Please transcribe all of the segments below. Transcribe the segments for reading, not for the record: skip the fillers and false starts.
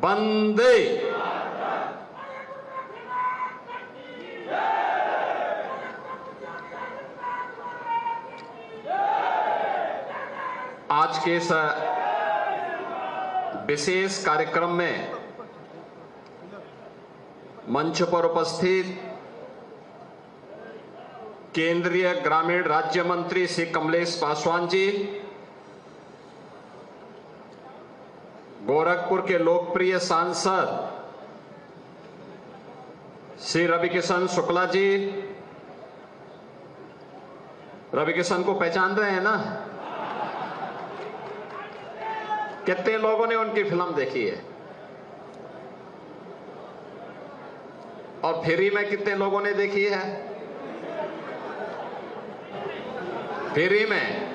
वंदे आज के इस विशेष कार्यक्रम में मंच पर उपस्थित केंद्रीय ग्रामीण राज्य मंत्री श्री कमलेश पासवान जी, गोरखपुर के लोकप्रिय सांसद श्री रविकिशन शुक्ला जी, रविकिशन को पहचान रहे हैं ना? कितने लोगों ने उनकी फिल्म देखी है? और फ्री में कितने लोगों ने देखी है? फ्री में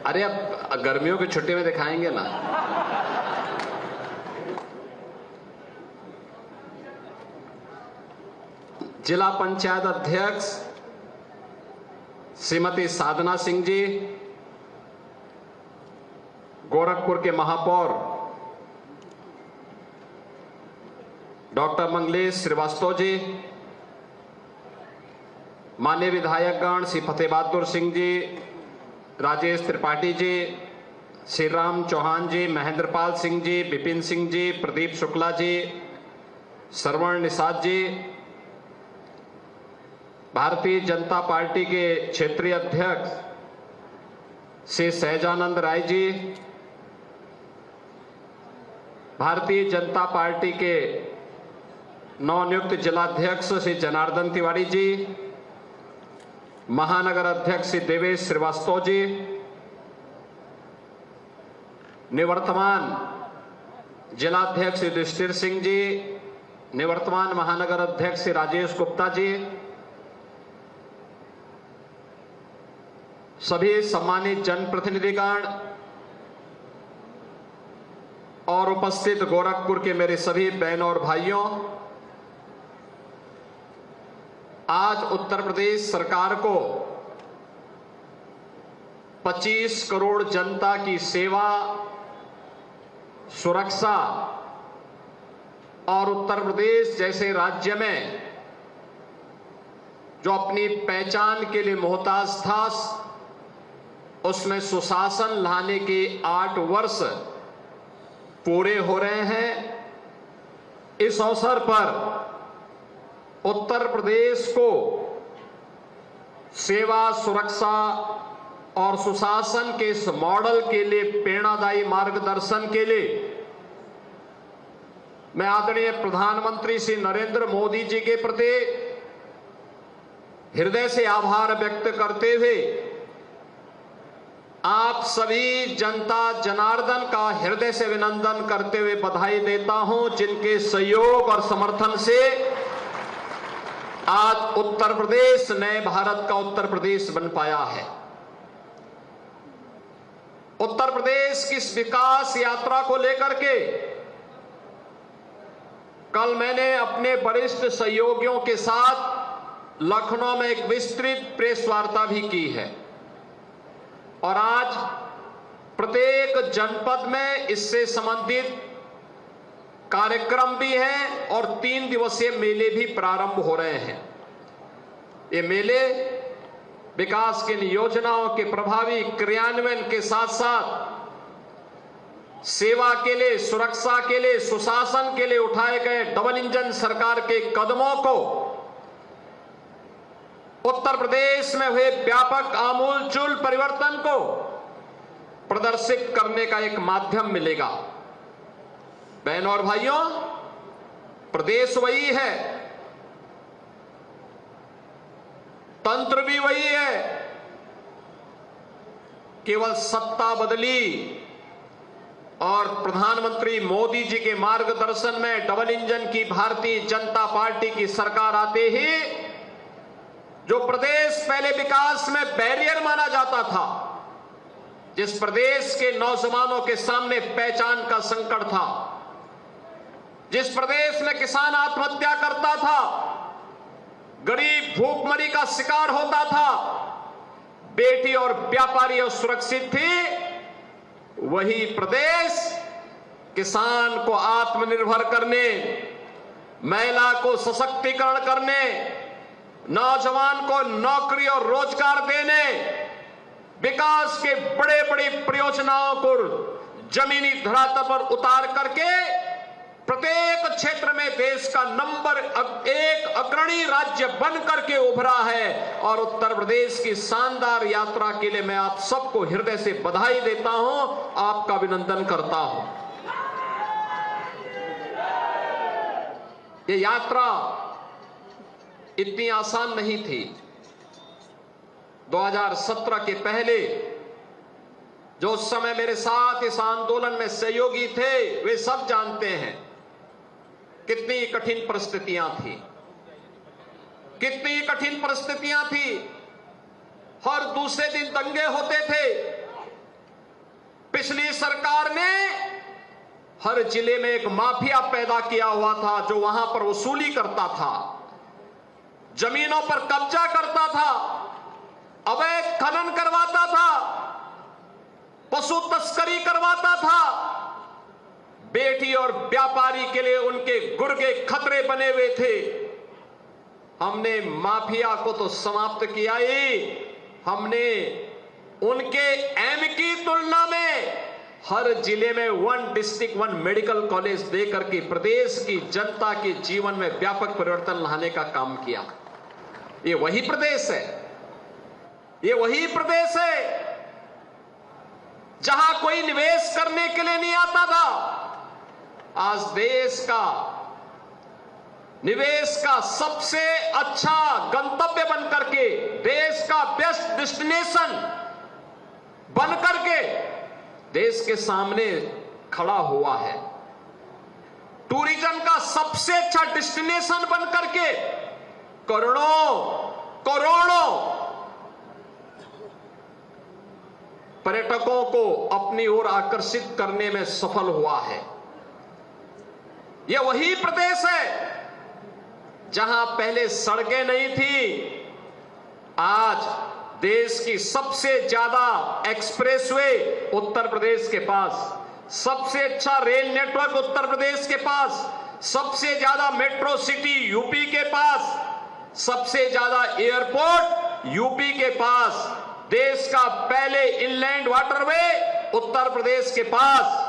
अरे अब गर्मियों की छुट्टी में दिखाएंगे ना। जिला पंचायत अध्यक्ष श्रीमती साधना सिंह जी, गोरखपुर के महापौर डॉक्टर मंगलेश श्रीवास्तव जी, माननीय विधायकगण श्री फतेह बहादुर सिंह जी, राजेश त्रिपाठी जी, श्री राम चौहान जी, महेंद्रपाल सिंह जी, विपिन सिंह जी, प्रदीप शुक्ला जी, श्रवण निषाद जी, भारतीय जनता पार्टी के क्षेत्रीय अध्यक्ष श्री सहजानंद राय जी, भारतीय जनता पार्टी के नवनियुक्त जिलाध्यक्ष श्री जनार्दन तिवारी जी, महानगर अध्यक्ष श्री देवेश श्रीवास्तव जी, निवर्तमान जिलाध्यक्ष श्री युधिष्ठिर सिंह जी, निवर्तमान महानगर अध्यक्ष श्री राजेश गुप्ता जी, सभी सम्मानित जनप्रतिनिधिगण और उपस्थित गोरखपुर के मेरे सभी बहनों और भाइयों, आज उत्तर प्रदेश सरकार को 25 करोड़ जनता की सेवा, सुरक्षा और उत्तर प्रदेश जैसे राज्य में जो अपनी पहचान के लिए मोहताज था, उसमें सुशासन लाने के 8 वर्ष पूरे हो रहे हैं। इस अवसर पर उत्तर प्रदेश को सेवा, सुरक्षा और सुशासन के इस मॉडल के लिए प्रेरणादायी मार्गदर्शन के लिए मैं आदरणीय प्रधानमंत्री श्री नरेंद्र मोदी जी के प्रति हृदय से आभार व्यक्त करते हुए आप सभी जनता जनार्दन का हृदय से अभिनंदन करते हुए बधाई देता हूं, जिनके सहयोग और समर्थन से आज उत्तर प्रदेश नए भारत का उत्तर प्रदेश बन पाया है। उत्तर प्रदेश की इस विकास यात्रा को लेकर के कल मैंने अपने वरिष्ठ सहयोगियों के साथ लखनऊ में एक विस्तृत प्रेस वार्ता भी की है और आज प्रत्येक जनपद में इससे संबंधित कार्यक्रम भी हैं और 3 दिवसीय मेले भी प्रारंभ हो रहे हैं। ये मेले विकास की योजनाओं के प्रभावी क्रियान्वयन के साथ साथ सेवा के लिए, सुरक्षा के लिए, सुशासन के लिए उठाए गए डबल इंजन सरकार के कदमों को उत्तर प्रदेश में हुए व्यापक आमूलचूल परिवर्तन को प्रदर्शित करने का एक माध्यम मिलेगा। बहनों और भाइयों, प्रदेश वही है, तंत्र भी वही है, केवल सत्ता बदली और प्रधानमंत्री मोदी जी के मार्गदर्शन में डबल इंजन की भारतीय जनता पार्टी की सरकार आते ही जो प्रदेश पहले विकास में बैरियर माना जाता था, जिस प्रदेश के नौजवानों के सामने पहचान का संकट था, जिस प्रदेश में किसान आत्महत्या करता था, गरीब भूखमरी का शिकार होता था, बेटी और व्यापारी और सुरक्षित थी, वही प्रदेश किसान को आत्मनिर्भर करने, महिला को सशक्तिकरण करने, नौजवान को नौकरी और रोजगार देने, विकास के बड़े बड़े परियोजनाओं को जमीनी धरातल पर उतार करके प्रत्येक क्षेत्र में देश का नंबर 1 अग्रणी राज्य बन करके उभरा है। और उत्तर प्रदेश की शानदार यात्रा के लिए मैं आप सबको हृदय से बधाई देता हूं, आपका अभिनंदन करता हूं। ये यात्रा इतनी आसान नहीं थी। 2017 के पहले जो उस समय मेरे साथ इस आंदोलन में सहयोगी थे वे सब जानते हैं कितनी कठिन परिस्थितियां थी, कितनी कठिन परिस्थितियां थी। हर दूसरे दिन दंगे होते थे। पिछली सरकार ने हर जिले में एक माफिया पैदा किया हुआ था जो वहां पर वसूली करता था, जमीनों पर कब्जा करता था, अवैध खनन करवाता था, पशु तस्करी करवाता था। बेटी और व्यापारी के लिए उनके गुर्गे खतरे बने हुए थे। हमने माफिया को तो समाप्त किया ही, हमने उनके एम की तुलना में हर जिले में 1 डिस्ट्रिक्ट 1 मेडिकल कॉलेज देकर के प्रदेश की जनता के जीवन में व्यापक परिवर्तन लाने का काम किया। ये वही प्रदेश है, ये वही प्रदेश है जहां कोई निवेश करने के लिए नहीं आता था। आज देश का निवेश का सबसे अच्छा गंतव्य बनकर के, देश का बेस्ट डेस्टिनेशन बनकर के देश के सामने खड़ा हुआ है। टूरिज्म का सबसे अच्छा डेस्टिनेशन बनकर के करोड़ों पर्यटकों को अपनी ओर आकर्षित करने में सफल हुआ है। यह वही प्रदेश है जहां पहले सड़कें नहीं थी, आज देश की सबसे ज्यादा एक्सप्रेसवे उत्तर प्रदेश के पास, सबसे अच्छा रेल नेटवर्क उत्तर प्रदेश के पास, सबसे ज्यादा मेट्रो सिटी यूपी के पास, सबसे ज्यादा एयरपोर्ट यूपी के पास, देश का पहले इनलैंड वाटरवे उत्तर प्रदेश के पास,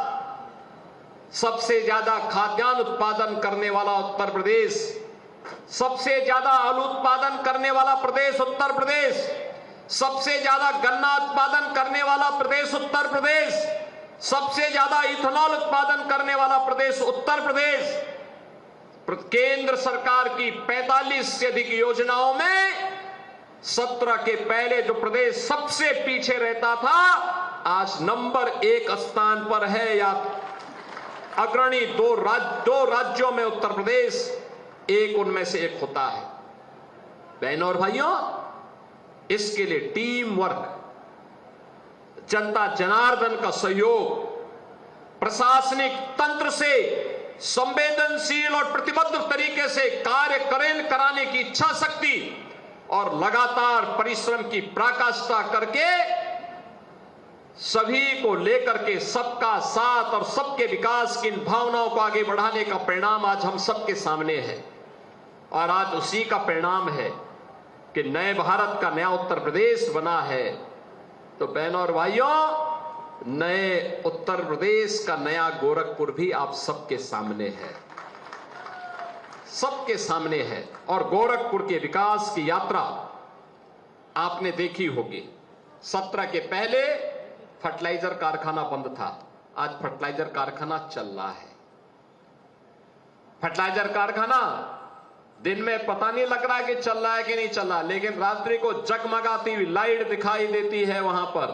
सबसे ज्यादा खाद्यान्न उत्पादन करने वाला उत्तर प्रदेश, सबसे ज्यादा आलू उत्पादन करने वाला प्रदेश उत्तर प्रदेश, सबसे ज्यादा गन्ना उत्पादन करने वाला प्रदेश उत्तर प्रदेश, सबसे ज्यादा इथेनॉल उत्पादन करने वाला प्रदेश उत्तर प्रदेश। केंद्र सरकार की 45 से अधिक योजनाओं में 17 के पहले जो प्रदेश सबसे पीछे रहता था आज नंबर 1 स्थान पर है, या अग्रणी दो राज्यों में उत्तर प्रदेश एक उनमें से एक होता है। बहनों और भाइयों, इसके लिए टीम वर्क, जनता जनार्दन का सहयोग, प्रशासनिक तंत्र से संवेदनशील और प्रतिबद्ध तरीके से कार्य कराने की इच्छा शक्ति और लगातार परिश्रम की पराकाष्ठा करके सभी को लेकर के सबका साथ और सबके विकास की इन भावनाओं को आगे बढ़ाने का परिणाम आज हम सबके सामने है। और आज उसी का परिणाम है कि नए भारत का नया उत्तर प्रदेश बना है। तो बहनों और भाइयों, नए उत्तर प्रदेश का नया गोरखपुर भी आप सबके सामने है, सबके सामने है। और गोरखपुर के विकास की यात्रा आपने देखी होगी। 17 के पहले फर्टिलाइजर कारखाना बंद था, आज फर्टिलाइजर कारखाना चल रहा है। फर्टिलाइजर कारखाना दिन में पता नहीं लग रहा है कि चल रहा है कि नहीं चल रहा, लेकिन रात्रि को जगमगाती हुई लाइट दिखाई देती है वहां पर।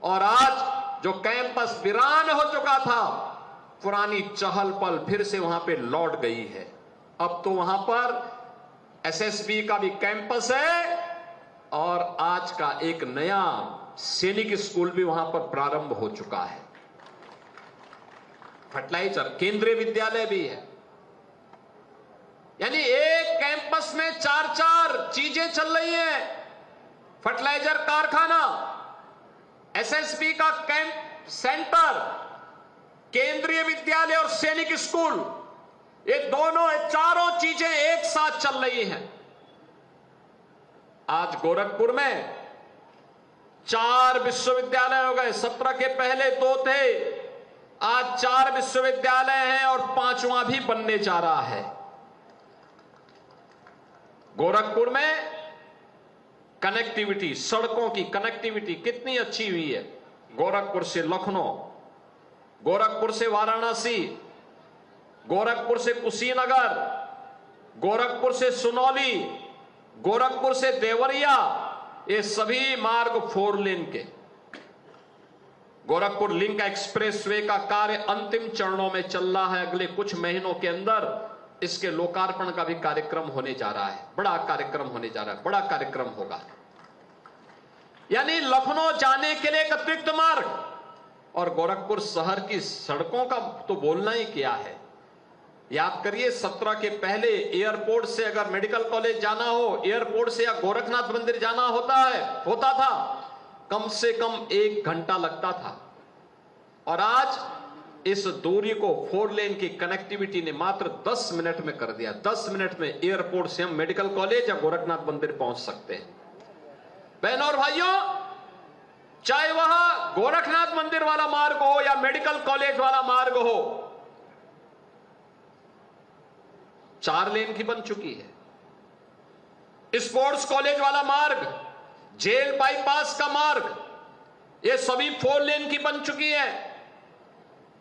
और आज जो कैंपस वीरान हो चुका था, पुरानी चहल पहल फिर से वहां पे लौट गई है। अब तो वहां पर एसएसबी का भी कैंपस है और आज का एक नया सैनिक स्कूल भी वहां पर प्रारंभ हो चुका है। फर्टिलाइजर केंद्रीय विद्यालय भी है, यानी एक कैंपस में 4 चीजें चल रही हैं। फर्टिलाइजर कारखाना, एसएसबी का कैंप सेंटर, केंद्रीय विद्यालय और सैनिक स्कूल, ये दोनों चारों चीजें एक साथ चल रही हैं। आज गोरखपुर में 4 विश्वविद्यालय हो गए। 17 के पहले 2 थे, आज 4 विश्वविद्यालय हैं और 5वां भी बनने जा रहा है। गोरखपुर में कनेक्टिविटी, सड़कों की कनेक्टिविटी कितनी अच्छी हुई है। गोरखपुर से लखनऊ, गोरखपुर से वाराणसी, गोरखपुर से कुशीनगर, गोरखपुर से सुनौली, गोरखपुर से देवरिया, ये सभी मार्ग 4 लेन के। गोरखपुर लिंक एक्सप्रेसवे का कार्य अंतिम चरणों में चल रहा है। अगले कुछ महीनों के अंदर इसके लोकार्पण का भी कार्यक्रम होने जा रहा है। बड़ा कार्यक्रम होने जा रहा है, बड़ा कार्यक्रम होगा। यानी लखनऊ जाने के लिए एक अतिरिक्त मार्ग। और गोरखपुर शहर की सड़कों का तो बोलना ही क्या है। याद करिए, 17 के पहले एयरपोर्ट से अगर मेडिकल कॉलेज जाना हो, एयरपोर्ट से या गोरखनाथ मंदिर जाना होता था, कम से कम 1 घंटा लगता था। और आज इस दूरी को 4 लेन की कनेक्टिविटी ने मात्र 10 मिनट में कर दिया। 10 मिनट में एयरपोर्ट से हम मेडिकल कॉलेज या गोरखनाथ मंदिर पहुंच सकते हैं। बहनों और भाइयों, चाहे वह गोरखनाथ मंदिर वाला मार्ग हो या मेडिकल कॉलेज वाला मार्ग हो, 4 लेन की बन चुकी है। स्पोर्ट्स कॉलेज वाला मार्ग, जेल बाईपास का मार्ग, ये सभी 4 लेन की बन चुकी है।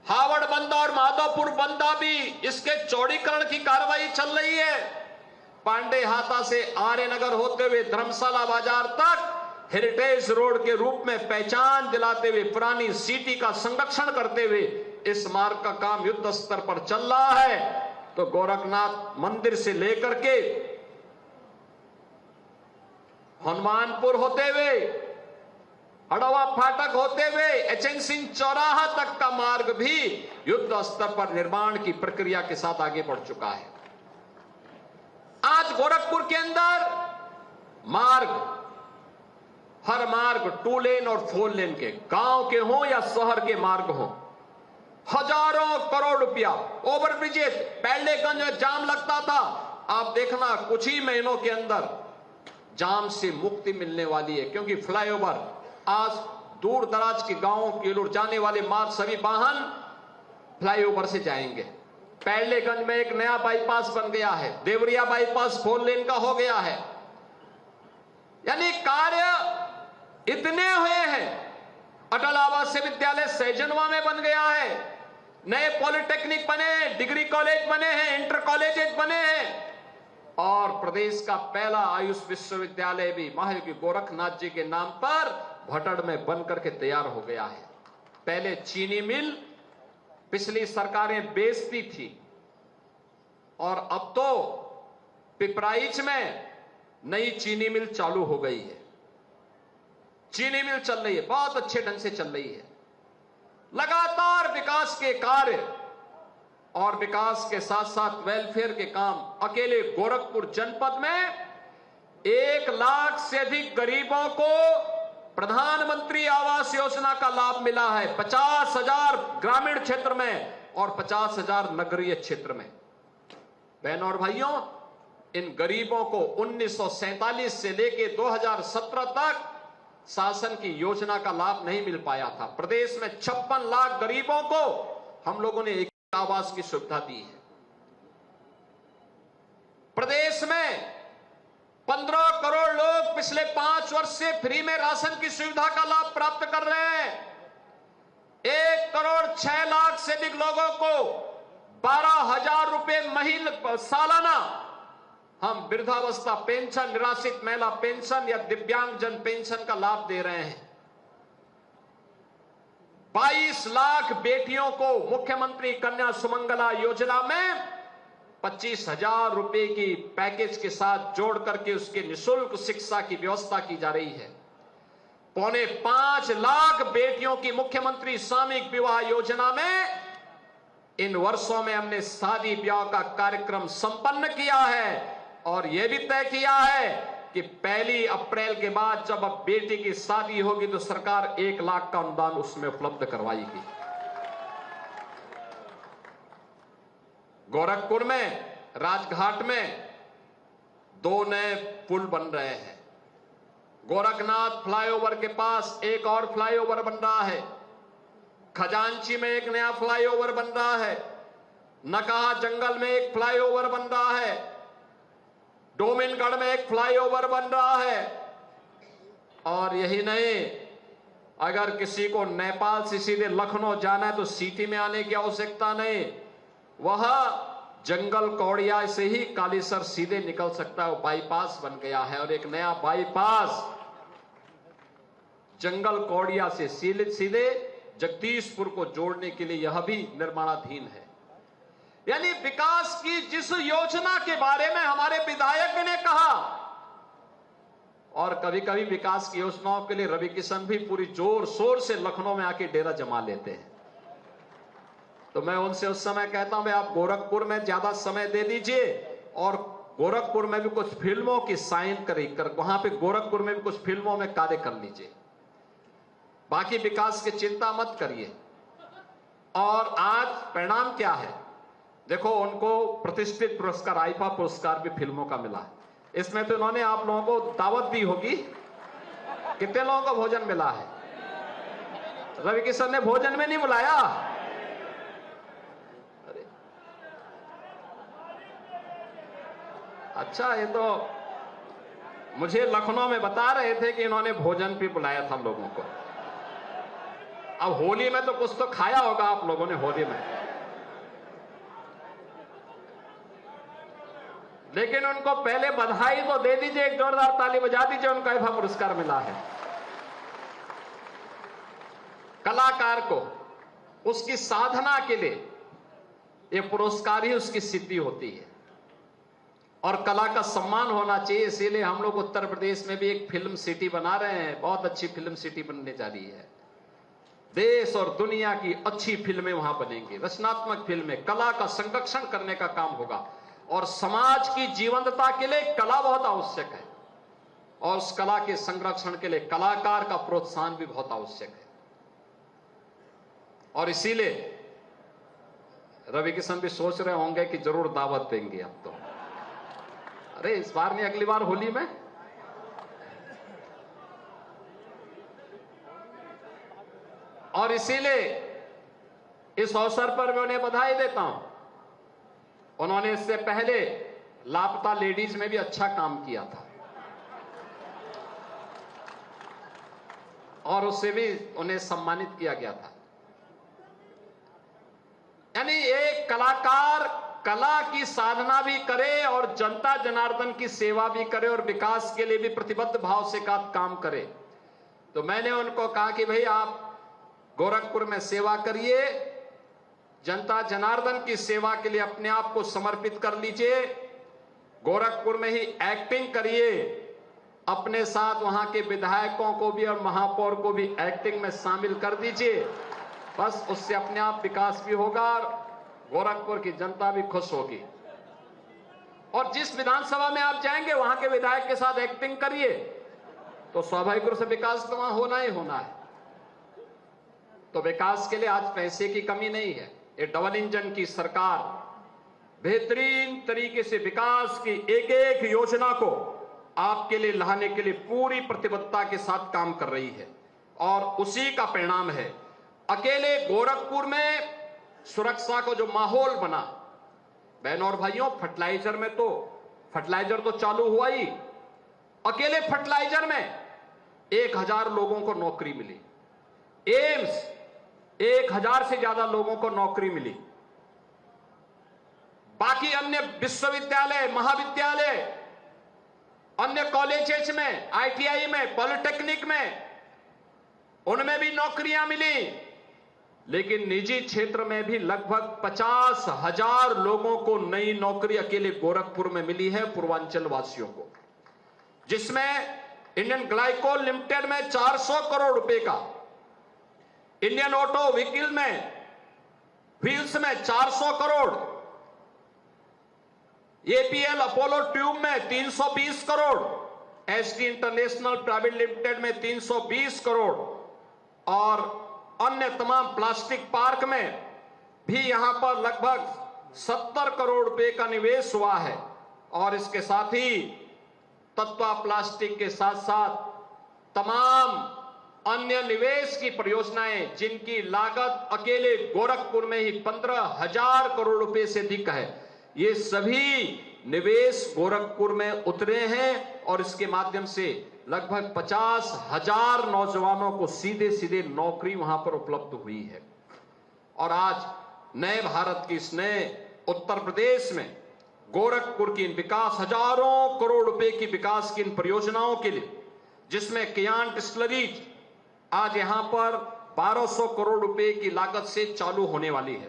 हावड़ बंदा और माधोपुर बंदा भी इसके चौड़ीकरण की कार्रवाई चल रही है। पांडे हाता से आर्यनगर होते हुए धर्मशाला बाजार तक हेरिटेज रोड के रूप में पहचान दिलाते हुए, पुरानी सिटी का संरक्षण करते हुए इस मार्ग का काम युद्ध स्तर पर चल रहा है। तो गोरखनाथ मंदिर से लेकर के हनुमानपुर होते हुए, हड़वा फाटक होते हुए एचएन सिंह चौराहा तक का मार्ग भी युद्ध स्तर पर निर्माण की प्रक्रिया के साथ आगे बढ़ चुका है। आज गोरखपुर के अंदर मार्ग, हर मार्ग 2 लेन और 4 लेन के, गांव के हों या शहर के मार्ग हों, हजारों करोड़ रुपया। ओवरब्रिजेज, पैलेगंज में जाम लगता था, आप देखना कुछ ही महीनों के अंदर जाम से मुक्ति मिलने वाली है। क्योंकि फ्लाईओवर, आज दूर दराज के गांवों की ओर जाने वाले मार्ग सभी वाहन फ्लाईओवर से जाएंगे। पैलेगंज में एक नया बाईपास बन गया है, देवरिया बाईपास 4 लेन का हो गया है। यानी कार्य इतने हुए हैं। अटल आवासीय विद्यालय सैजनवा में बन गया है, नए पॉलिटेक्निक बने हैं, डिग्री कॉलेज बने हैं, इंटर कॉलेजेस बने हैं, और प्रदेश का पहला आयुष विश्वविद्यालय भी महायोगी गोरखनाथ जी के नाम पर भटड़ में बन करके तैयार हो गया है। पहले चीनी मिल पिछली सरकारें बेचती थी, और अब तो पिपराइच में नई चीनी मिल चालू हो गई है। चीनी मिल चल रही है, बहुत अच्छे ढंग से चल रही है। लगातार विकास के कार्य और विकास के साथ साथ वेलफेयर के काम। अकेले गोरखपुर जनपद में 1 लाख से अधिक गरीबों को प्रधानमंत्री आवास योजना का लाभ मिला है। 50,000 ग्रामीण क्षेत्र में और 50,000 नगरीय क्षेत्र में। बहनों और भाइयों, इन गरीबों को 1947 से लेकर 2017 तक शासन की योजना का लाभ नहीं मिल पाया था। प्रदेश में 56 लाख गरीबों को हम लोगों ने एक आवास की सुविधा दी है। प्रदेश में 15 करोड़ लोग पिछले 5 वर्ष से फ्री में राशन की सुविधा का लाभ प्राप्त कर रहे हैं। 1 करोड़ 6 लाख से अधिक लोगों को 12,000 रुपए सालाना हम वृद्धावस्था पेंशन, निराश्रित महिला पेंशन या दिव्यांगजन पेंशन का लाभ दे रहे हैं। 22 लाख बेटियों को मुख्यमंत्री कन्या सुमंगला योजना में 25,000 रुपए की पैकेज के साथ जोड़ करके उसके निःशुल्क शिक्षा की व्यवस्था की जा रही है। 4.25 लाख बेटियों की मुख्यमंत्री सामूहिक विवाह योजना में इन वर्षों में हमने शादी ब्याह का कार्यक्रम संपन्न किया है, और यह भी तय किया है कि 1 अप्रैल के बाद जब अब बेटी की शादी होगी तो सरकार 1 लाख का अनुदान उसमें उपलब्ध करवाएगी। गोरखपुर में राजघाट में 2 नए पुल बन रहे हैं। गोरखनाथ फ्लाईओवर के पास एक और फ्लाईओवर बन रहा है। खजांची में एक नया फ्लाईओवर बन रहा है। नकाहा जंगल में एक फ्लाईओवर बन रहा है। डोमिनगढ़ में एक फ्लाईओवर बन रहा है। और यही नहीं, अगर किसी को नेपाल से सीधे लखनऊ जाना है तो सिटी में आने की आवश्यकता नहीं, वह जंगल कौड़िया से ही कालीसर सीधे निकल सकता है। वो बाईपास बन गया है और एक नया बाईपास जंगल कौड़िया से सीधे जगदीशपुर को जोड़ने के लिए यह भी निर्माणाधीन है। यानी विकास की जिस योजना के बारे में हमारे विधायक ने कहा, और कभी कभी विकास की योजनाओं के लिए रवि किशन भी पूरी जोर शोर से लखनऊ में आके डेरा जमा लेते हैं। तो मैं उनसे उस समय कहता हूं, भाई आप गोरखपुर में ज्यादा समय दे दीजिए और गोरखपुर में भी कुछ फिल्मों की साइन कर वहां पे गोरखपुर में भी कुछ फिल्मों में कार्य कर लीजिए। बाकी विकास की चिंता मत करिए। और आज परिणाम क्या है देखो, उनको प्रतिष्ठित पुरस्कार आईफा पुरस्कार भी फिल्मों का मिला है। इसमें तो इन्होंने आप लोगों को दावत दी होगी। कितने लोगों को भोजन मिला है? रवि किशन ने भोजन में नहीं बुलाया। अरे अच्छा, ये तो मुझे लखनऊ में बता रहे थे कि इन्होंने भोजन भी बुलाया था लोगों को। अब होली में तो कुछ तो खाया होगा आप लोगों ने होली में, लेकिन उनको पहले बधाई तो दे दीजिए, एक जोरदार ताली बजा दीजिए, उनको आईफा पुरस्कार मिला है। कलाकार को उसकी साधना के लिए ये पुरस्कार ही उसकी सिद्धि होती है और कला का सम्मान होना चाहिए। इसीलिए हम लोग उत्तर प्रदेश में भी एक फिल्म सिटी बना रहे हैं। बहुत अच्छी फिल्म सिटी बनने जा रही है। देश और दुनिया की अच्छी फिल्में वहां बनेंगी, रचनात्मक फिल्में, कला का संरक्षण करने का काम होगा। और समाज की जीवंतता के लिए कला बहुत आवश्यक है और उस कला के संरक्षण के लिए कलाकार का प्रोत्साहन भी बहुत आवश्यक है। और इसीलिए रवि किशन भी सोच रहे होंगे कि जरूर दावत देंगे अब तो। अरे इस बार नहीं, अगली बार होली में। और इसीलिए इस अवसर पर मैं उन्हें बधाई देता हूं। उन्होंने इससे पहले लापता लेडीज में भी अच्छा काम किया था और उससे भी उन्हें सम्मानित किया गया था। यानी एक कलाकार कला की साधना भी करे और जनता जनार्दन की सेवा भी करे और विकास के लिए भी प्रतिबद्ध भाव से काम करे। तो मैंने उनको कहा कि भाई आप गोरखपुर में सेवा करिए, जनता जनार्दन की सेवा के लिए अपने आप को समर्पित कर लीजिए, गोरखपुर में ही एक्टिंग करिए, अपने साथ वहां के विधायकों को भी और महापौर को भी एक्टिंग में शामिल कर दीजिए। बस उससे अपने आप विकास भी होगा और गोरखपुर की जनता भी खुश होगी। और जिस विधानसभा में आप जाएंगे वहां के विधायक के साथ एक्टिंग करिए तो स्वाभाविक रूप से विकास तो वहां होना ही होना है। तो विकास के लिए आज पैसे की कमी नहीं है। ये डबल इंजन की सरकार बेहतरीन तरीके से विकास की एक एक योजना को आपके लिए लाने के लिए पूरी प्रतिबद्धता के साथ काम कर रही है और उसी का परिणाम है। अकेले गोरखपुर में सुरक्षा को जो माहौल बना, बहनों और भाइयों, फर्टिलाइजर तो चालू हुआ ही। अकेले फर्टिलाइजर में 1000 लोगों को नौकरी मिली। एम्स 1000 से ज्यादा लोगों को नौकरी मिली। बाकी अन्य विश्वविद्यालय, महाविद्यालय, अन्य कॉलेजेस में, आईटीआई में, पॉलिटेक्निक में, उनमें भी नौकरियां मिली। लेकिन निजी क्षेत्र में भी लगभग 50,000 लोगों को नई नौकरी अकेले गोरखपुर में मिली है, पूर्वांचल वासियों को, जिसमें इंडियन ग्लाइकोल लिमिटेड में 400 करोड़ रुपए का, इंडियन ऑटो व्हीकल में, व्हील्स में 400 करोड़, एपीएल अपोलो ट्यूब में 320 crore, ST international private limited में 320 करोड़ और अन्य तमाम प्लास्टिक पार्क में भी यहां पर लगभग 70 करोड़ रुपए का निवेश हुआ है। और इसके साथ ही तत्वा प्लास्टिक के साथ साथ तमाम अन्य निवेश की परियोजनाएं जिनकी लागत अकेले गोरखपुर में ही 15,000 करोड़ रुपए से अधिक है, ये सभी निवेश गोरखपुर में उतरे हैं और इसके माध्यम से लगभग 50,000 नौजवानों को सीधे सीधे नौकरी वहां पर उपलब्ध हुई है। और आज नए भारत की इस नए उत्तर प्रदेश में गोरखपुर की इन विकास, हजारों करोड़ रुपए की विकास की इन परियोजनाओं के लिए, जिसमें कियान डिस्टिलरीज आज यहां पर 1200 करोड़ रुपए की लागत से चालू होने वाली है।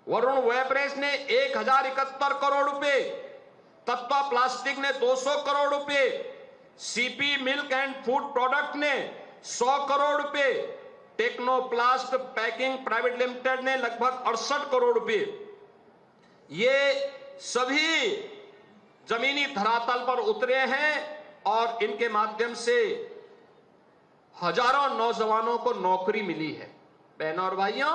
वरुण वेबरेज ने 1071 करोड़ रुपए, तत्वा प्लास्टिक ने 200 करोड़ रुपए, CP milk and food product ने 100 करोड़ रुपए, टेक्नोप्लास्ट पैकिंग प्राइवेट लिमिटेड ने लगभग 68 करोड़ रुपए। ये सभी जमीनी धरातल पर उतरे हैं और इनके माध्यम से हजारों नौजवानों को नौकरी मिली है। बहनों और भाइयों,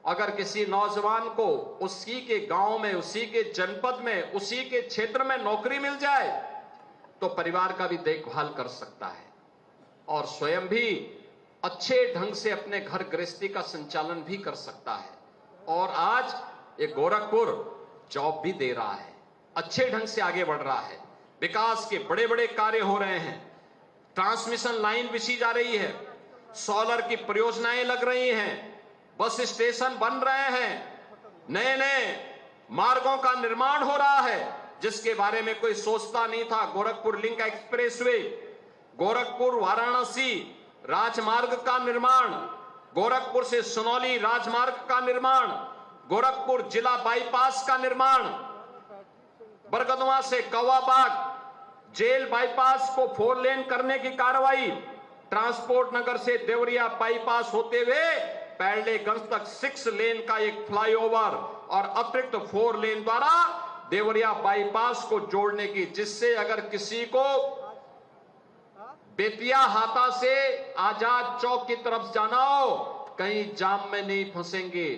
अगर किसी नौजवान को उसी के गांव में, उसी के जनपद में, उसी के क्षेत्र में नौकरी मिल जाए तो परिवार का भी देखभाल कर सकता है और स्वयं भी अच्छे ढंग से अपने घर गृहस्थी का संचालन भी कर सकता है। और आज ये गोरखपुर जॉब भी दे रहा है, अच्छे ढंग से आगे बढ़ रहा है, विकास के बड़े बड़े कार्य हो रहे हैं, ट्रांसमिशन लाइन बिछी जा रही है, सोलर की परियोजनाएं लग रही हैं, बस स्टेशन बन रहे हैं, नए नए मार्गों का निर्माण हो रहा है जिसके बारे में कोई सोचता नहीं था। गोरखपुर लिंक एक्सप्रेसवे, गोरखपुर वाराणसी राजमार्ग का निर्माण, गोरखपुर से सुनौली राजमार्ग का निर्माण, गोरखपुर जिला बाईपास का निर्माण, बरगदवा से कौवाबाग जेल बाईपास को 4 लेन करने की कार्रवाई, ट्रांसपोर्ट नगर से देवरिया बाईपास होते हुए पैरलेगंज तक 6 लेन का एक फ्लाईओवर और अतिरिक्त 4 लेन द्वारा देवरिया बाईपास को जोड़ने की, जिससे अगर किसी को बेतिया हाता से आजाद चौक की तरफ जाना हो, कहीं जाम में नहीं फंसेंगे,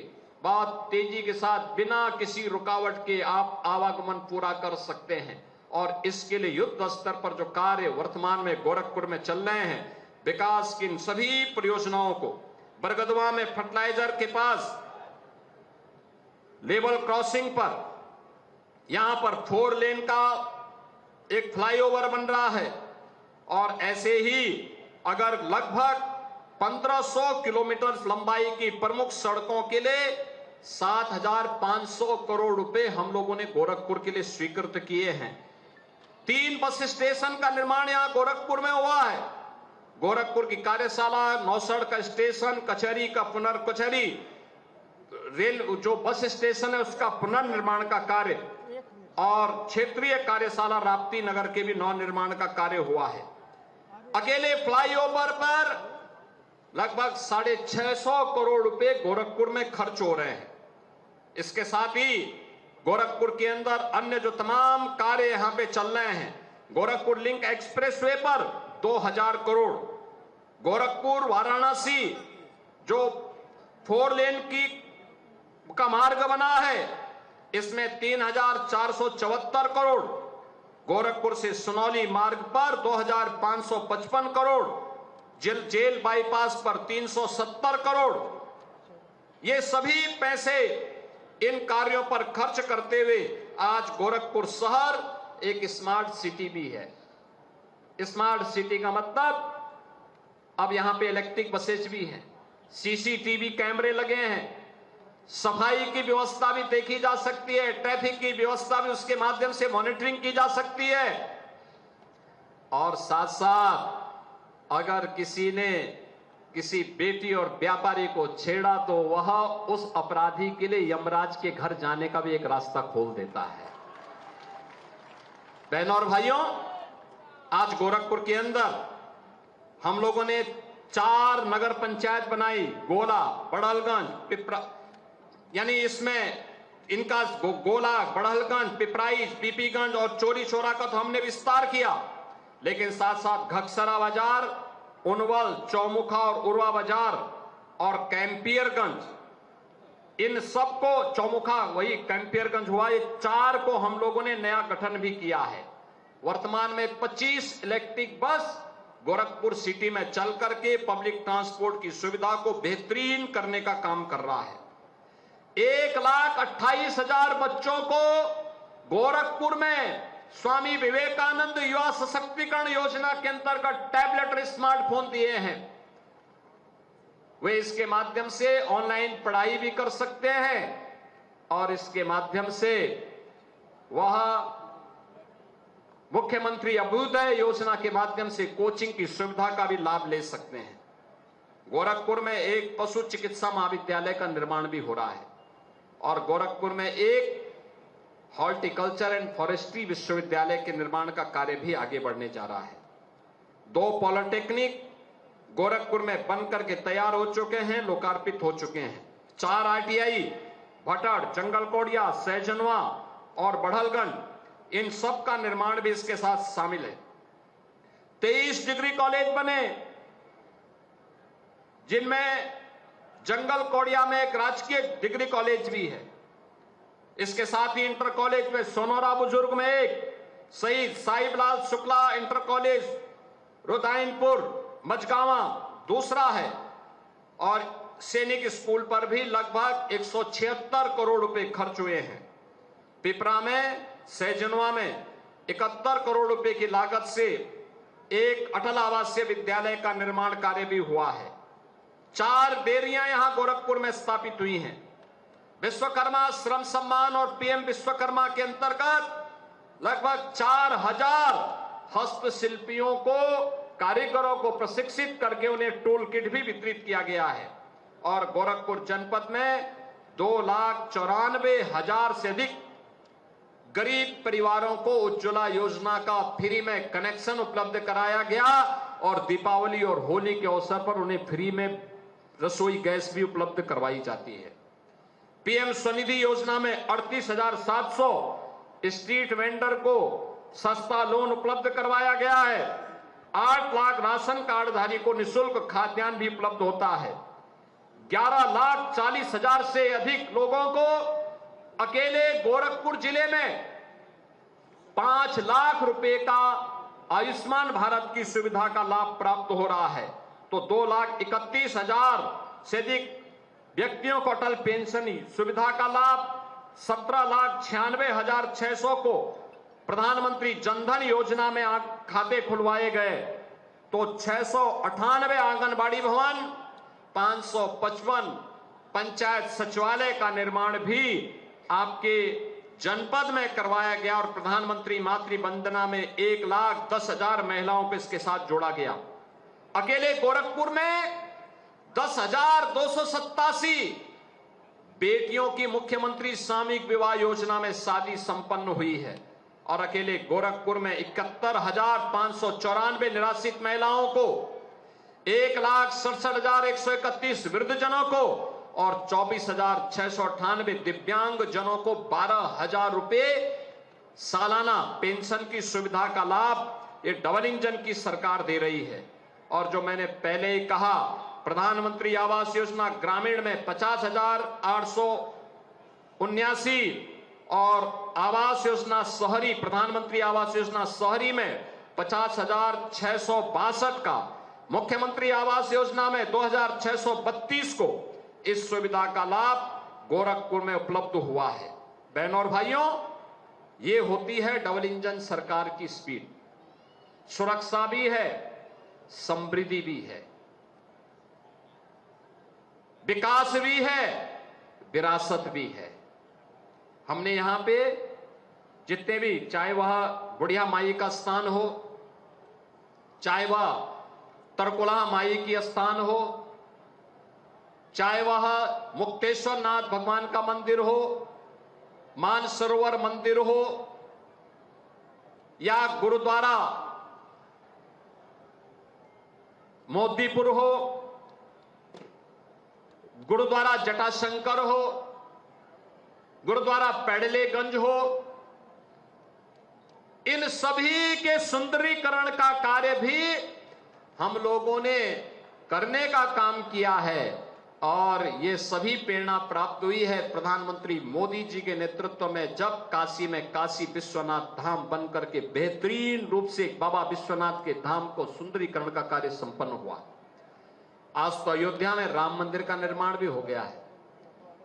बहुत तेजी के साथ बिना किसी रुकावट के आप आवागमन पूरा कर सकते हैं। और इसके लिए युद्ध स्तर पर जो कार्य वर्तमान में गोरखपुर में चल रहे हैं, विकास की इन सभी परियोजनाओं को, बरगदवा में फर्टिलाइजर के पास लेवल क्रॉसिंग पर यहां पर 4 लेन का एक फ्लाईओवर बन रहा है और ऐसे ही अगर लगभग 1500 किलोमीटर लंबाई की प्रमुख सड़कों के लिए 7,500 करोड़ रुपए हम लोगों ने गोरखपुर के लिए स्वीकृत किए हैं। 3 बस स्टेशन का निर्माण यहां गोरखपुर में हुआ है। गोरखपुर की कार्यशाला, नौसड़ का स्टेशन, कचहरी का कचहरी रेल जो बस स्टेशन है उसका पुनर्निर्माण का कार्य और क्षेत्रीय कार्यशाला राप्ती नगर के भी नवनिर्माण का कार्य हुआ है। अकेले फ्लाईओवर पर लगभग 650 करोड़ रुपए गोरखपुर में खर्च हो रहे हैं। इसके साथ ही गोरखपुर के अंदर अन्य जो तमाम कार्य यहां पे चल रहे हैं, गोरखपुर लिंक एक्सप्रेसवे पर 2000 करोड़, गोरखपुर वाराणसी जो 4 लेन का मार्ग बना है इसमें 3,474 करोड़, गोरखपुर से सुनौली मार्ग पर 2,555 करोड़, जेल बाईपास पर 370 करोड़। ये सभी पैसे इन कार्यों पर खर्च करते हुए आज गोरखपुर शहर एक स्मार्ट सिटी भी है। स्मार्ट सिटी का मतलब अब यहां पे इलेक्ट्रिक बसेज भी हैं, सीसीटीवी कैमरे लगे हैं, सफाई की व्यवस्था भी देखी जा सकती है, ट्रैफिक की व्यवस्था भी उसके माध्यम से मॉनिटरिंग की जा सकती है। और साथ साथ अगर किसी ने किसी बेटी और व्यापारी को छेड़ा तो वह उस अपराधी के लिए यमराज के घर जाने का भी एक रास्ता खोल देता है। बहनों और भाइयों, आज गोरखपुर के अंदर हम लोगों ने 4 नगर पंचायत बनाई, गोला, बड़हलगंज, पिपरा, यानी इसमें इनका गोला, बड़हलगंज, पिपराइच, पीपीगंज और चोरी चौरा का तो हमने विस्तार किया। लेकिन साथ साथ घकसरा बाजार, उनवल, चौमुखा और उर्वा बाजार और कैंपियरगंज, इन सबको, चौमुखा वही कैंपियरगंज हुआ, ये 4 को हम लोगों ने नया गठन भी किया है। वर्तमान में 25 इलेक्ट्रिक बस गोरखपुर सिटी में चल करके पब्लिक ट्रांसपोर्ट की सुविधा को बेहतरीन करने का काम कर रहा है। 1,28,000 बच्चों को गोरखपुर में स्वामी विवेकानंद युवा सशक्तिकरण योजना के अंतर्गत टैबलेट और स्मार्टफोन दिए हैं। वे इसके माध्यम से ऑनलाइन पढ़ाई भी कर सकते हैं और इसके माध्यम से वह मुख्यमंत्री अभ्युदय योजना के माध्यम से कोचिंग की सुविधा का भी लाभ ले सकते हैं। गोरखपुर में एक पशु चिकित्सा महाविद्यालय का निर्माण भी हो रहा है और गोरखपुर में एक हॉर्टिकल्चर एंड फॉरेस्ट्री विश्वविद्यालय के निर्माण का कार्य भी आगे बढ़ने जा रहा है। 2 पॉलिटेक्निक गोरखपुर में बनकर के तैयार हो चुके हैं, लोकार्पित हो चुके हैं। 4 ITI भटड़, जंगलकोडिया, सैजनवा और बढ़लगंज, इन सब का निर्माण भी इसके साथ शामिल है। 23 डिग्री कॉलेज बने, जिनमें जंगलकोडिया में एक राजकीय डिग्री कॉलेज भी है। इसके साथ ही इंटर कॉलेज में सोनोरा बुजुर्ग में एक, शहीद साहिबलाल शुक्ला इंटर कॉलेज रुदायनपुर मझगावा दूसरा है और सैनिक स्कूल पर भी लगभग 176 करोड़ रुपए खर्च हुए हैं। पिपरा में, सैजनवा में 71 करोड़ रुपए की लागत से एक अटल आवासीय विद्यालय का निर्माण कार्य भी हुआ है। 4 डेयरियां यहां गोरखपुर में स्थापित हुई हैं। विश्वकर्मा श्रम सम्मान और PM विश्वकर्मा के अंतर्गत लगभग 4000 हस्तशिल्पियों को, कारीगरों को प्रशिक्षित करके उन्हें टूल किट भी वितरित किया गया है और गोरखपुर जनपद में 2,94,000 से अधिक गरीब परिवारों को उज्ज्वला योजना का फ्री में कनेक्शन उपलब्ध कराया गया और दीपावली और होली के अवसर पर उन्हें फ्री में रसोई गैस भी उपलब्ध करवाई जाती है। PM स्वनिधि योजना में 38,700 स्ट्रीट वेंडर को सस्ता लोन उपलब्ध करवाया गया है। 8 लाख राशन कार्डधारी को निःशुल्क खाद्यान्न भी उपलब्ध होता है। 11,40,000 से अधिक लोगों को अकेले गोरखपुर जिले में 5 लाख रुपए का आयुष्मान भारत की सुविधा का लाभ प्राप्त हो रहा है। तो 2,31,000 से अधिक व्यक्तियों को अटल पेंशन सुविधा का लाभ, 17,96,600 को प्रधानमंत्री जनधन योजना में खाते खुलवाए गए। तो 698 आंगनबाड़ी भवन, 555 पंचायत सचिवालय का निर्माण भी आपके जनपद में करवाया गया और प्रधानमंत्री मातृ वंदना में 1,10,000 महिलाओं को इसके साथ जोड़ा गया। अकेले गोरखपुर में 10,287 बेटियों की मुख्यमंत्री सामूहिक विवाह योजना में शादी संपन्न हुई है और अकेले गोरखपुर में 71,594 निराश्रित महिलाओं को, 1,67,131 वृद्धजनों को और 24,698 दिव्यांग जनों को 12,000 रुपए सालाना पेंशन की सुविधा का लाभ ये डबल इंजन की सरकार दे रही है। और जो मैंने पहले ही कहा, प्रधानमंत्री आवास योजना ग्रामीण में 50,879 और आवास योजना शहरी, प्रधानमंत्री आवास योजना शहरी में 50,662 का, मुख्यमंत्री आवास योजना में 2,632 को इस सुविधा का लाभ गोरखपुर में उपलब्ध हुआ है। बहनों और भाइयों, ये होती है डबल इंजन सरकार की स्पीड। सुरक्षा भी है, समृद्धि भी है, विकास भी है, विरासत भी है। हमने यहां पे जितने भी, चाहे वह बुढ़िया माई का स्थान हो, चाहे वह तरकुला माई की स्थान हो, चाहे वह मुक्तेश्वर नाथ भगवान का मंदिर हो, मानसरोवर मंदिर हो या गुरुद्वारा मोदीपुर हो, गुरुद्वारा जटाशंकर हो, गुरुद्वारा पेडलेगंज हो, इन सभी के सुंदरीकरण का कार्य भी हम लोगों ने करने का काम किया है और ये सभी प्रेरणा प्राप्त हुई है प्रधानमंत्री मोदी जी के नेतृत्व में, जब काशी में काशी विश्वनाथ धाम बन करके बेहतरीन रूप से बाबा विश्वनाथ के धाम को सुंदरीकरण का कार्य संपन्न हुआ। आज तो अयोध्या में राम मंदिर का निर्माण भी हो गया है।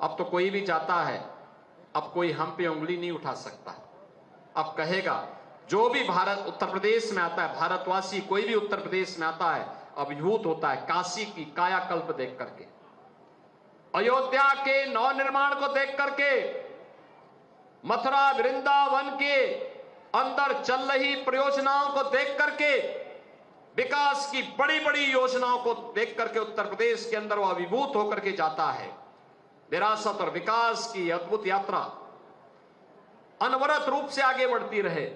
अब तो कोई भी जाता है, अब कोई हम पे उंगली नहीं उठा सकता। अब कहेगा जो भी भारत उत्तर प्रदेश में आता है, भारतवासी कोई भी उत्तर प्रदेश में आता है, अभिभूत होता है काशी की कायाकल्प देख करके, अयोध्या के नवनिर्माण को देख करके, मथुरा वृंदावन के अंदर चल रही परियोजनाओं को देख करके, विकास की बड़ी बड़ी योजनाओं को देख करके उत्तर प्रदेश के अंदर वो अभिभूत होकर के जाता है। विरासत और विकास की अद्भुत यात्रा अनवरत रूप से आगे बढ़ती रहे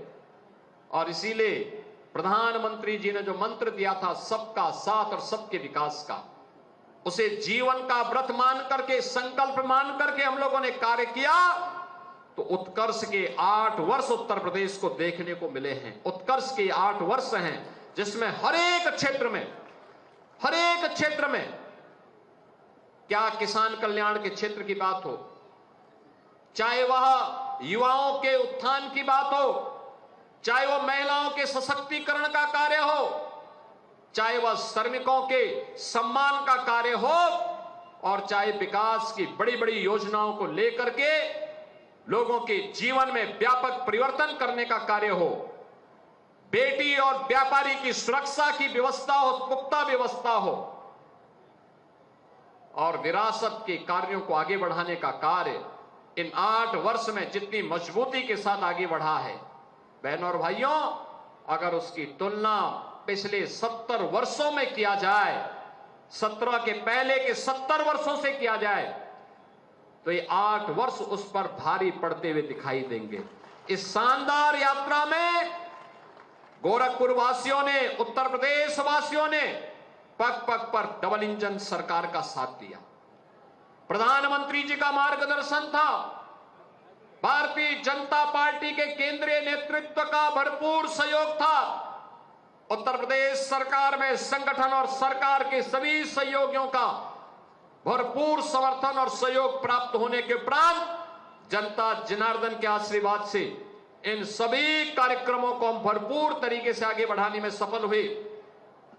और इसीलिए प्रधानमंत्री जी ने जो मंत्र दिया था सबका साथ और सबके विकास का, उसे जीवन का व्रत मान करके, संकल्प मान करके हम लोगों ने कार्य किया तो उत्कर्ष के 8 वर्ष उत्तर प्रदेश को देखने को मिले हैं। उत्कर्ष के 8 वर्ष हैं जिसमें हर एक क्षेत्र में क्या किसान कल्याण के क्षेत्र की बात हो, चाहे वह युवाओं के उत्थान की बात हो, चाहे वह महिलाओं के सशक्तिकरण का कार्य हो, चाहे वह श्रमिकों के सम्मान का कार्य हो और चाहे विकास की बड़ी बड़ी योजनाओं को लेकर के लोगों के जीवन में व्यापक परिवर्तन करने का कार्य हो, बेटी और व्यापारी की सुरक्षा की व्यवस्था हो, पुख्ता व्यवस्था हो और विरासत के कार्यों को आगे बढ़ाने का कार्य इन 8 वर्ष में जितनी मजबूती के साथ आगे बढ़ा है, बहनों और भाइयों, अगर उसकी तुलना पिछले 70 वर्षों में किया जाए, 17 के पहले के 70 वर्षों से किया जाए तो ये 8 वर्ष उस पर भारी पड़ते हुए दिखाई देंगे। इस शानदार यात्रा में गोरखपुर वासियों ने, उत्तर प्रदेश वासियों ने पग पग पर डबल इंजन सरकार का साथ दिया। प्रधानमंत्री जी का मार्गदर्शन था, भारतीय जनता पार्टी के केंद्रीय नेतृत्व का भरपूर सहयोग था, उत्तर प्रदेश सरकार में संगठन और सरकार के सभी सहयोगियों का भरपूर समर्थन और सहयोग प्राप्त होने के उपरांत जनता जनार्दन के आशीर्वाद से इन सभी कार्यक्रमों को हम भरपूर तरीके से आगे बढ़ाने में सफल हुए।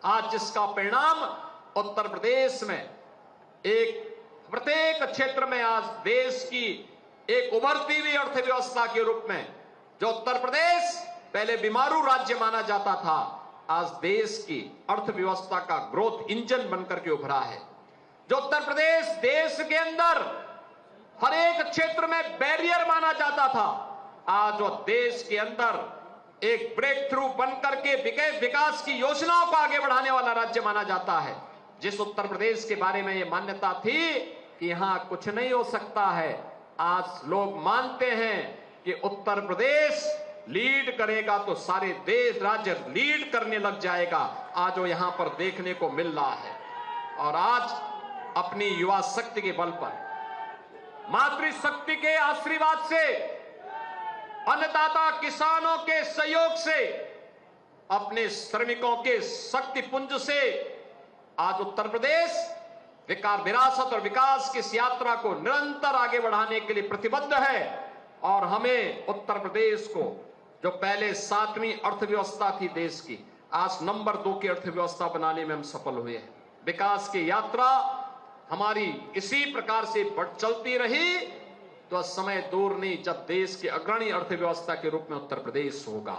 आज जिसका परिणाम उत्तर प्रदेश में एक प्रत्येक क्षेत्र में आज देश की एक उभरती हुई अर्थव्यवस्था के रूप में, जो उत्तर प्रदेश पहले बीमारू राज्य माना जाता था, आज देश की अर्थव्यवस्था का ग्रोथ इंजन बनकर के उभरा है। जो उत्तर प्रदेश देश के अंदर हर एक क्षेत्र में बैरियर माना जाता था, आज वो देश के अंदर एक ब्रेक थ्रू बनकर के विकास की योजनाओं को आगे बढ़ाने वाला राज्य माना जाता है। जिस उत्तर प्रदेश के बारे में ये मान्यता थी कि यहां कुछ नहीं हो सकता है, आज लोग मानते हैं कि उत्तर प्रदेश लीड करेगा तो सारे देश राज्य लीड करने लग जाएगा। आज वो यहां पर देखने को मिल रहा है और आज अपनी युवा शक्ति के बल पर, मातृशक्ति के आशीर्वाद से, अन्नदाता किसानों के सहयोग से, अपने श्रमिकों के शक्ति पुंज से आज उत्तर प्रदेश विरासत और विकास की इस यात्रा को निरंतर आगे बढ़ाने के लिए प्रतिबद्ध है और हमें उत्तर प्रदेश को, जो पहले 7वीं अर्थव्यवस्था थी देश की, आज नंबर 2 की अर्थव्यवस्था बनाने में हम सफल हुए हैं। विकास की यात्रा हमारी इसी प्रकार से चलती रही तो समय दूर नहीं जब देश की अग्रणी अर्थव्यवस्था के रूप में उत्तर प्रदेश होगा।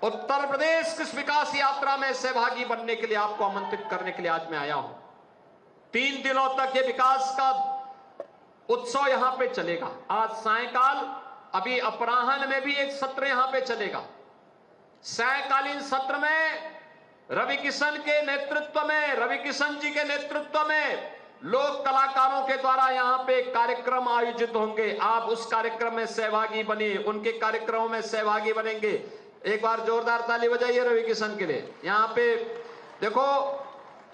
उत्तर प्रदेश किस विकास यात्रा में सहभागी बनने के लिए आपको आमंत्रित करने के लिए आज मैं आया हूं। 3 दिनों तक ये विकास का उत्सव यहां पे चलेगा। आज सायंकाल, अभी अपराह्न में भी एक सत्र यहां पे चलेगा। सायंकालीन सत्र में रवि किशन के नेतृत्व में, रवि किशन जी के नेतृत्व में लोक कलाकारों के द्वारा यहां पे कार्यक्रम आयोजित होंगे। आप उस कार्यक्रम में सहभागी बनिए, उनके कार्यक्रमों में सहभागी बनेंगे। एक बार जोरदार ताली बजाइए रवि किशन के लिए। यहां पे देखो,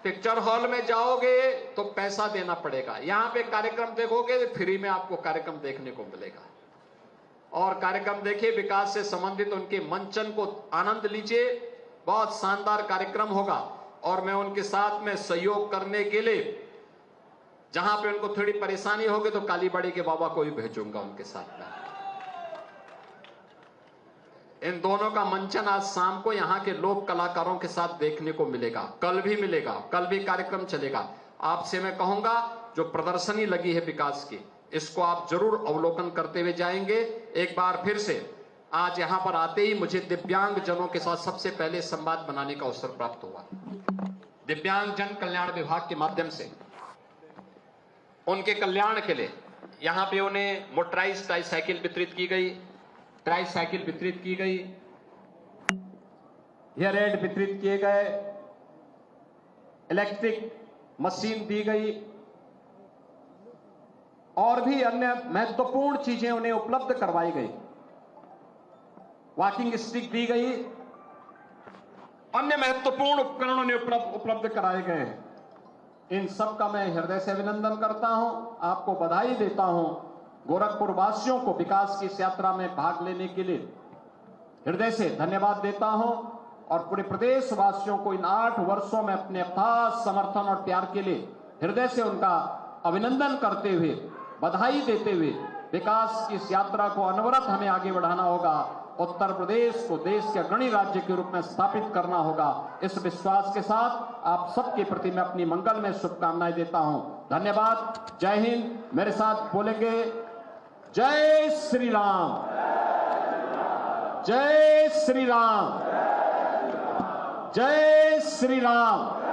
पिक्चर हॉल में जाओगे तो पैसा देना पड़ेगा, यहां पे कार्यक्रम देखोगे फ्री में आपको कार्यक्रम देखने को मिलेगा। और कार्यक्रम देखिए, विकास से संबंधित उनके मंचन को आनंद लीजिए। बहुत शानदार कार्यक्रम होगा और मैं उनके साथ में सहयोग करने के लिए जहां पे उनको थोड़ी परेशानी होगी तो कालीबाड़ी के बाबा को भी भेजूंगा उनके साथ में। इन दोनों का मंचन आज शाम को यहां के लोक कलाकारों के साथ देखने को मिलेगा, कल भी मिलेगा, कल भी कार्यक्रम चलेगा। आपसे मैं कहूंगा, जो प्रदर्शनी लगी है विकास की, इसको आप जरूर अवलोकन करते हुए जाएंगे। एक बार फिर से आज यहां पर आते ही मुझे दिव्यांग जनों के साथ सबसे पहले संवाद बनाने का अवसर प्राप्त हुआ। दिव्यांग जन कल्याण विभाग के माध्यम से उनके कल्याण के लिए यहां पे उन्हें मोटराइज ट्राईसाइकिल वितरित की गई, ट्राईसाइकिल वितरित की गई, हेयर एड वितरित किए गए, इलेक्ट्रिक मशीन दी गई और भी अन्य महत्वपूर्ण चीजें उन्हें उपलब्ध करवाई गई। वॉकिंग स्टिक दी गई, अन्य महत्वपूर्ण उपकरण उन्हें उपलब्ध कराए गए हैं। इन सब का मैं हृदय से अभिनंदन करता हूं, आपको बधाई देता हूं। गोरखपुर वासियों को विकास की इस यात्रा में भाग लेने के लिए हृदय से धन्यवाद देता हूं और पूरे प्रदेश वासियों को इन 8 वर्षों में अपने अथाह समर्थन और प्यार के लिए हृदय से उनका अभिनंदन करते हुए, बधाई देते हुए, विकास की इस यात्रा को अनवरत हमें आगे बढ़ाना होगा। उत्तर प्रदेश को देश के अग्रणी राज्य के रूप में स्थापित करना होगा। इस विश्वास के साथ आप सबके प्रति मैं अपनी मंगल में शुभकामनाएं देता हूं। धन्यवाद। जय हिंद। मेरे साथ बोलेंगे जय श्री राम, जय श्री राम, जय श्री राम।